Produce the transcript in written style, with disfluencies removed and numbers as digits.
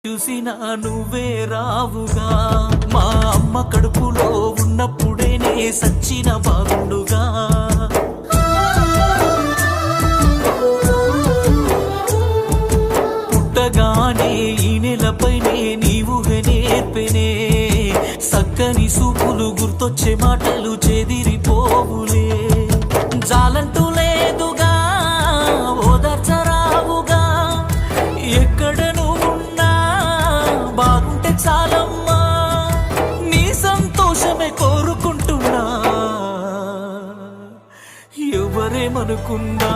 చూసినా నువ్వే రావుగా, మా అమ్మ కడుపులో ఉన్నప్పుడే నే సచ్చిన బాగుండుగా. పుట్టగానే ఈ నెలపైనే నీవు నేర్పెనే, సక్కని సూపులు గుర్తొచ్చే మాటలు చెదిరిపోవులే. జాలంటూ లేదుగా ఓదార్చరావుగా, ఎక్కడ నువ్వున్నా బాగుంటే చాలమ్మా, నీ సంతోషమే కోరుకుంటున్నా ఎవరేమనుకున్నా.